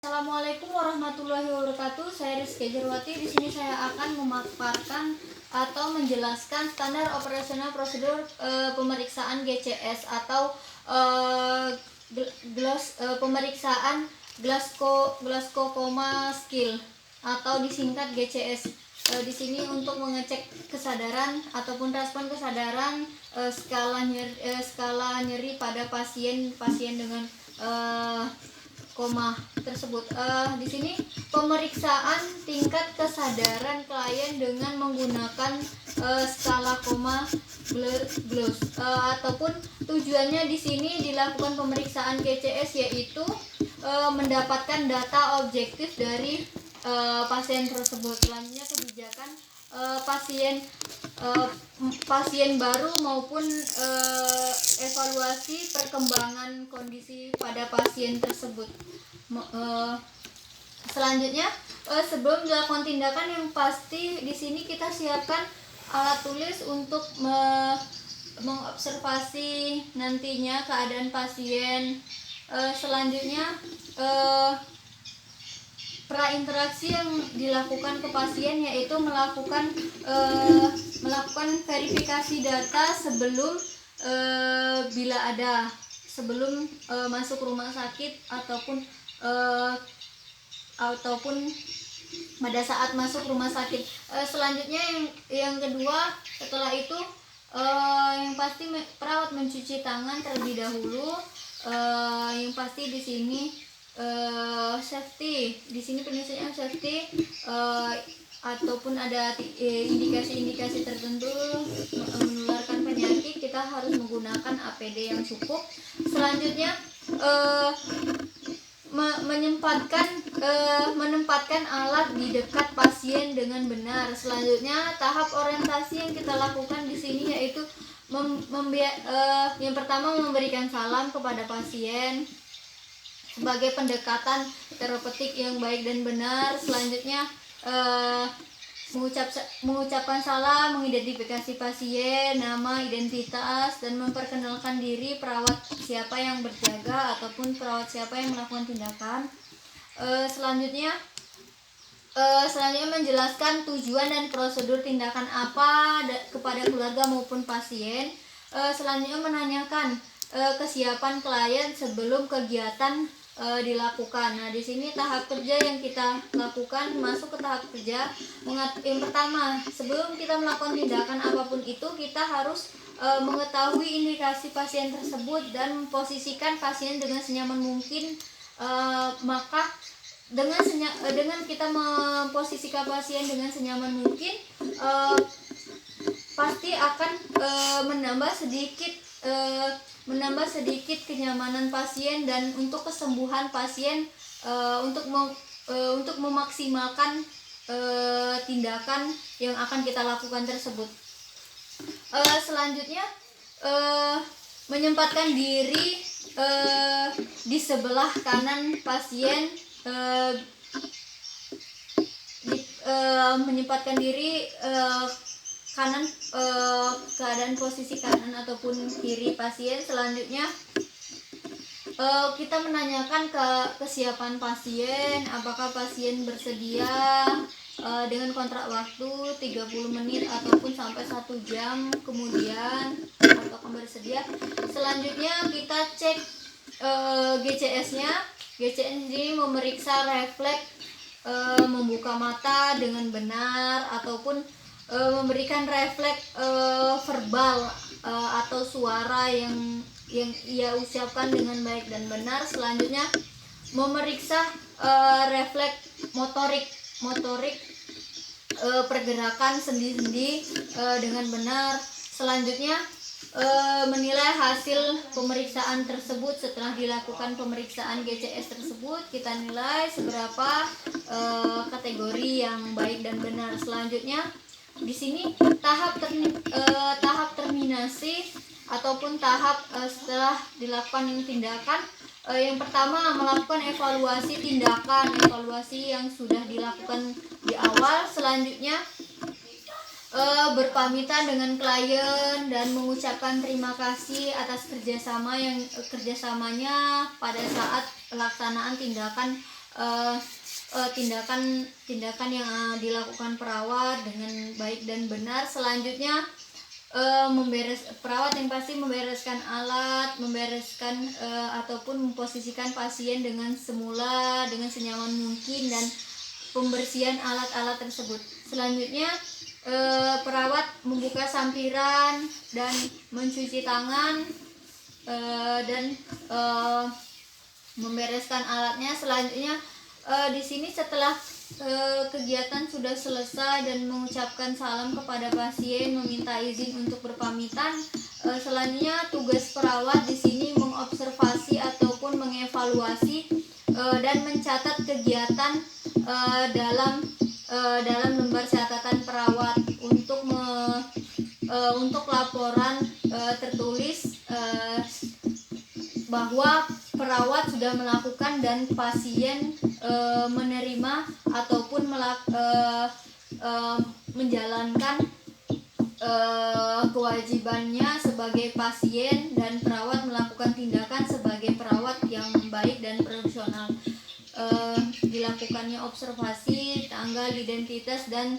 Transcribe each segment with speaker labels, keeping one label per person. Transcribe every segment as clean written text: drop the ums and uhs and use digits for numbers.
Speaker 1: Assalamualaikum warahmatullahi wabarakatuh. Saya Rizky Jarwati. Di sini saya akan memaparkan atau menjelaskan standar operasional prosedur pemeriksaan GCS atau pemeriksaan Glasgow Coma Skill atau disingkat GCS. Di sini untuk mengecek kesadaran ataupun respon kesadaran skala nyeri pada pasien dengan koma tersebut. Di sini pemeriksaan tingkat kesadaran klien dengan menggunakan skala koma GLOS ataupun tujuannya di sini dilakukan pemeriksaan GCS yaitu mendapatkan data objektif dari pasien tersebut. Selanjutnya kebijakan pasien baru maupun evaluasi perkembangan kondisi pada pasien tersebut. Selanjutnya sebelum dilakukan tindakan yang pasti di sini kita siapkan alat tulis untuk mengobservasi nantinya keadaan pasien. Selanjutnya prainteraksi yang dilakukan ke pasien yaitu melakukan verifikasi data sebelum sebelum masuk rumah sakit ataupun pada saat masuk rumah sakit. Selanjutnya yang kedua, setelah itu yang pasti perawat mencuci tangan terlebih dahulu. Yang pasti di sini safety, di sini penyelesaian safety ataupun ada indikasi-indikasi tertentu menularkan penyakit, kita harus menggunakan APD yang cukup. Selanjutnya menempatkan alat di dekat pasien dengan benar. Selanjutnya tahap orientasi yang kita lakukan di sini yaitu yang pertama memberikan salam kepada pasien sebagai pendekatan terapeutik yang baik dan benar. Selanjutnya mengucapkan salam, mengidentifikasi pasien, nama, identitas, dan memperkenalkan diri perawat siapa yang berjaga ataupun perawat siapa yang melakukan tindakan. Selanjutnya menjelaskan tujuan dan prosedur tindakan apa kepada keluarga maupun pasien. Selanjutnya menanyakan kesiapan klien sebelum kegiatan dilakukan. Nah, di sini tahap kerja yang kita lakukan, masuk ke tahap kerja. Yang pertama, sebelum kita melakukan tindakan apapun itu, kita harus mengetahui indikasi pasien tersebut dan memposisikan pasien dengan senyaman mungkin. Maka dengan kita memposisikan pasien dengan senyaman mungkin, pasti akan menambah sedikit kenyamanan pasien dan untuk kesembuhan pasien, untuk memaksimalkan tindakan yang akan kita lakukan tersebut. Selanjutnya menyempatkan diri di sebelah kanan pasien, menyempatkan diri kanan, keadaan posisi kanan ataupun kiri pasien. Selanjutnya kita menanyakan kesiapan pasien, apakah pasien bersedia dengan kontrak waktu 30 menit ataupun sampai 1 jam kemudian, apakah bersedia. Selanjutnya kita cek GCS-nya. GCS ini memeriksa refleks membuka mata dengan benar ataupun memberikan refleks verbal atau suara yang ia ucapkan dengan baik dan benar. Selanjutnya memeriksa refleks motorik pergerakan sendi-sendi dengan benar. Selanjutnya menilai hasil pemeriksaan tersebut. Setelah dilakukan pemeriksaan GCS tersebut, kita nilai seberapa kategori yang baik dan benar. Selanjutnya di sini tahap terminasi ataupun tahap setelah dilakukan tindakan. Yang pertama melakukan evaluasi tindakan, evaluasi yang sudah dilakukan di awal. Selanjutnya berpamitan dengan klien dan mengucapkan terima kasih atas kerjasamanya pada saat pelaksanaan tindakan tindakan yang dilakukan perawat dengan baik dan benar. Selanjutnya perawat yang pasti membereskan alat, ataupun memposisikan pasien dengan semula, dengan senyaman mungkin, dan pembersihan alat-alat tersebut. Selanjutnya perawat membuka sampiran dan mencuci tangan, dan membereskan alatnya. Selanjutnya di sini setelah kegiatan sudah selesai dan mengucapkan salam kepada pasien, meminta izin untuk berpamitan, selanjutnya tugas perawat di sini mengobservasi ataupun mengevaluasi dan mencatat kegiatan dalam lembar catatan perawat untuk laporan tertulis bahwa perawat sudah melakukan dan pasien menerima ataupun menjalankan kewajibannya sebagai pasien, dan perawat melakukan tindakan sebagai perawat yang baik dan profesional. Dilakukannya observasi, tanggal identitas, dan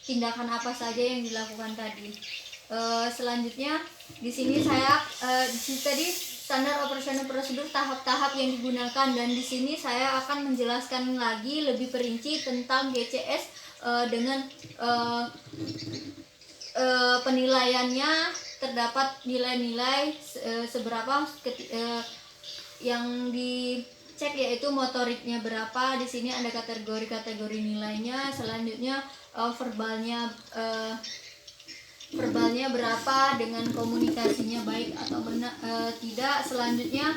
Speaker 1: tindakan apa saja yang dilakukan tadi. Selanjutnya di sini tadi standar operasional prosedur tahap-tahap yang digunakan, dan di sini saya akan menjelaskan lagi lebih perinci tentang GCS dengan penilaiannya. Terdapat nilai-nilai seberapa yang dicek, yaitu motoriknya berapa. Di sini ada kategori nilainya. Selanjutnya verbalnya berapa, dengan komunikasinya baik atau benar tidak. Selanjutnya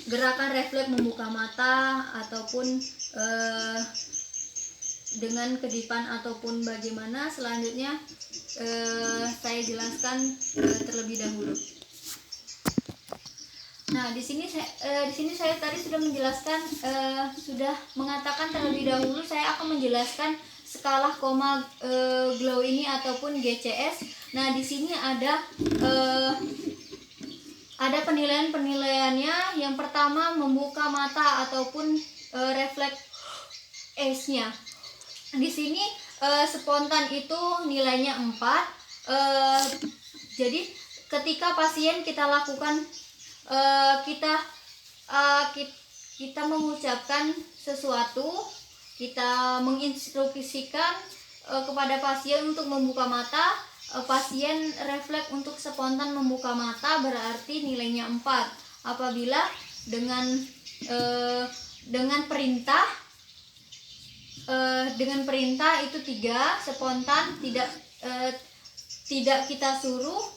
Speaker 1: gerakan refleks membuka mata ataupun dengan kedipan ataupun bagaimana. Selanjutnya saya jelaskan terlebih dahulu. Nah, di sini saya tadi sudah menjelaskan, sudah mengatakan terlebih dahulu. Saya akan menjelaskan skala koma glow ini ataupun GCS. Nah, di sini ada penilaiannya. Yang pertama, membuka mata ataupun refleks S-nya. Di sini spontan itu nilainya 4. Jadi ketika pasien kita lakukan kita mengucapkan sesuatu, kita menginstruksikan kepada pasien untuk membuka mata, pasien refleks untuk spontan membuka mata, berarti nilainya 4. Apabila dengan perintah itu 3, spontan tidak kita suruh,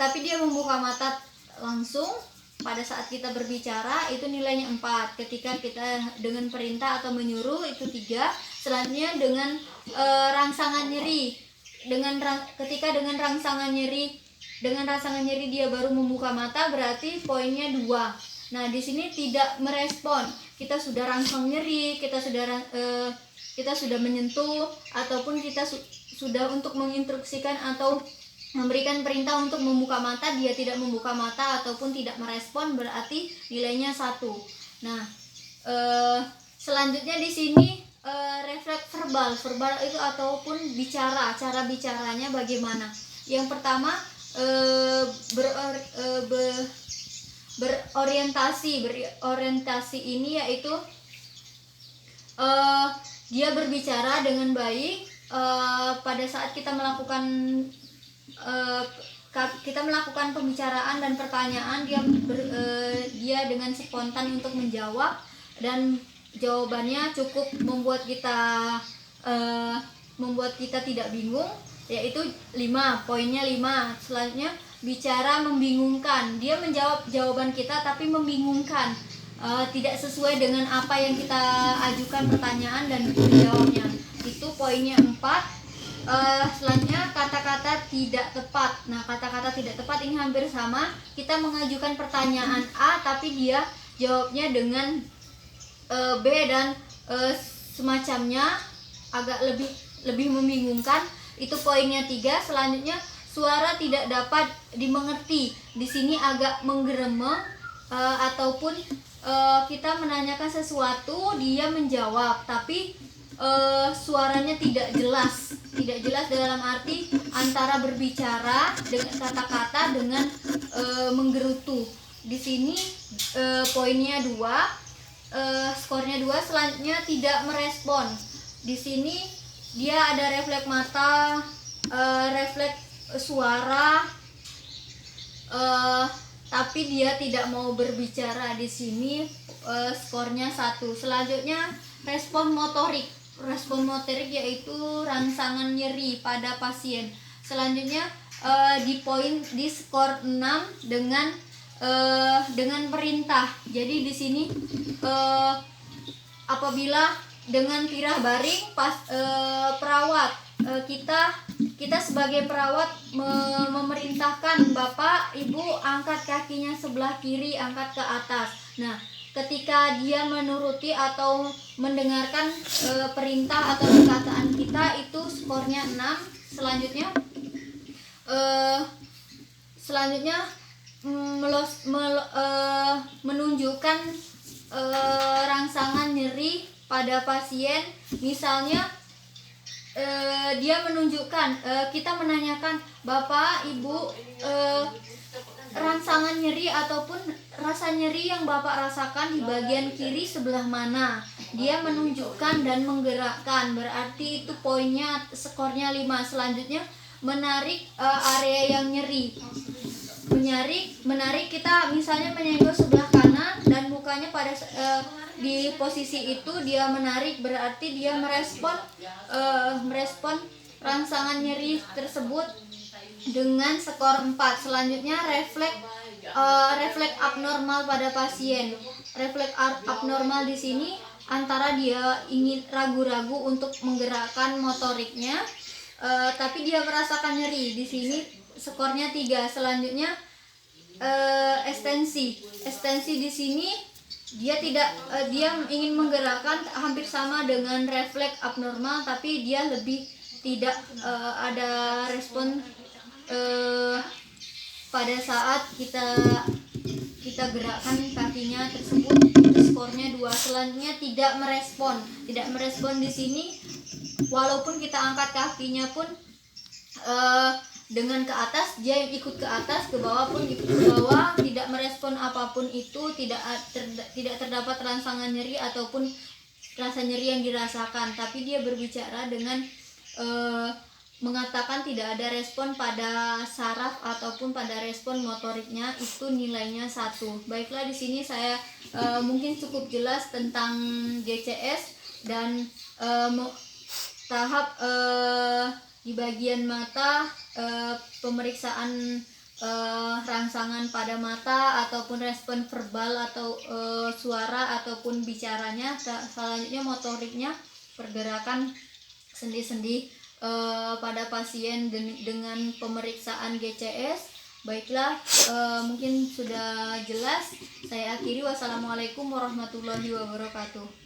Speaker 1: tapi dia membuka mata langsung pada saat kita berbicara, itu nilainya 4. Ketika kita dengan perintah atau menyuruh, itu 3. Selanjutnya dengan rangsangan nyeri, ketika dengan rangsangan nyeri dia baru membuka mata, berarti poinnya 2. Nah, di sini tidak merespon. Kita sudah rangsang nyeri, kita sudah menyentuh, ataupun kita sudah untuk menginstruksikan atau memberikan perintah untuk membuka mata, dia tidak membuka mata ataupun tidak merespon, berarti nilainya 1. Nah, selanjutnya di sini refleks verbal itu ataupun cara bicaranya bagaimana. Yang pertama, berorientasi ini yaitu dia berbicara dengan baik. Pada saat kita melakukan pembicaraan dan pertanyaan, dia dengan spontan untuk menjawab, dan jawabannya cukup membuat kita tidak bingung, yaitu 5. Poinnya 5. Selanjutnya bicara membingungkan, dia menjawab jawaban kita tapi membingungkan, tidak sesuai dengan apa yang kita ajukan pertanyaan dan menjawabnya. Itu poinnya 4. Selanjutnya kata-kata tidak tepat. Nah, kata-kata tidak tepat ini hampir sama. Kita mengajukan pertanyaan A tapi dia jawabnya dengan B dan semacamnya, agak lebih membingungkan. Itu poinnya 3. Selanjutnya suara tidak dapat dimengerti. Di sini agak menggerema ataupun kita menanyakan sesuatu, dia menjawab, tapi suaranya tidak jelas dalam arti antara berbicara dengan kata-kata dengan menggerutu. Di sini poinnya 2, skornya 2. Selanjutnya tidak merespon. Di sini dia ada refleks mata, refleks suara, tapi dia tidak mau berbicara. Di sini skornya 1. Selanjutnya respon motorik. Respon motorik yaitu rangsangan nyeri pada pasien. Selanjutnya di skor 6 dengan perintah. Jadi di sini apabila dengan tirah baring perawat, kita sebagai perawat memerintahkan Bapak Ibu angkat kakinya sebelah kiri, angkat ke atas. Nah, ketika dia menuruti atau mendengarkan perintah atau perkataan kita, itu skornya 6. Selanjutnya menunjukkan rangsangan nyeri pada pasien. Misalnya dia menunjukkan, kita menanyakan, Bapak Ibu, rangsangan nyeri ataupun rasa nyeri yang Bapak rasakan di bagian kiri sebelah mana. Dia menunjukkan dan menggerakkan, berarti itu poinnya, skornya 5. Selanjutnya menarik area yang nyeri. Menarik kita misalnya menyenggol sebelah kanan dan mukanya pada di posisi itu dia menarik, berarti dia merespon rangsangan nyeri tersebut dengan skor 4. Selanjutnya refleks abnormal pada pasien. Refleks abnormal di sini antara dia ingin ragu-ragu untuk menggerakkan motoriknya, tapi dia merasakan nyeri. Di sini skornya 3. Selanjutnya ekstensi di sini dia ingin menggerakkan, hampir sama dengan refleks abnormal, tapi dia lebih tidak ada respon pada saat kita gerakkan kakinya tersebut. Itu skornya 2. Selanjutnya tidak merespon di sini, walaupun kita angkat kakinya pun dengan ke atas, dia ikut ke atas, ke bawah pun ikut ke bawah, tidak merespon apapun itu, tidak terdapat rangsangan nyeri ataupun rasa nyeri yang dirasakan, tapi dia berbicara dengan mengatakan tidak ada respon pada saraf ataupun pada respon motoriknya, itu nilainya 1. Baiklah, di sini saya mungkin cukup jelas tentang GCS dan tahap di bagian mata, pemeriksaan rangsangan pada mata ataupun respon verbal atau suara ataupun bicaranya. Selanjutnya motoriknya, pergerakan sendi-sendi pada pasien dengan pemeriksaan GCS. Baiklah, mungkin sudah jelas. Saya akhiri. Wassalamualaikum warahmatullahi wabarakatuh.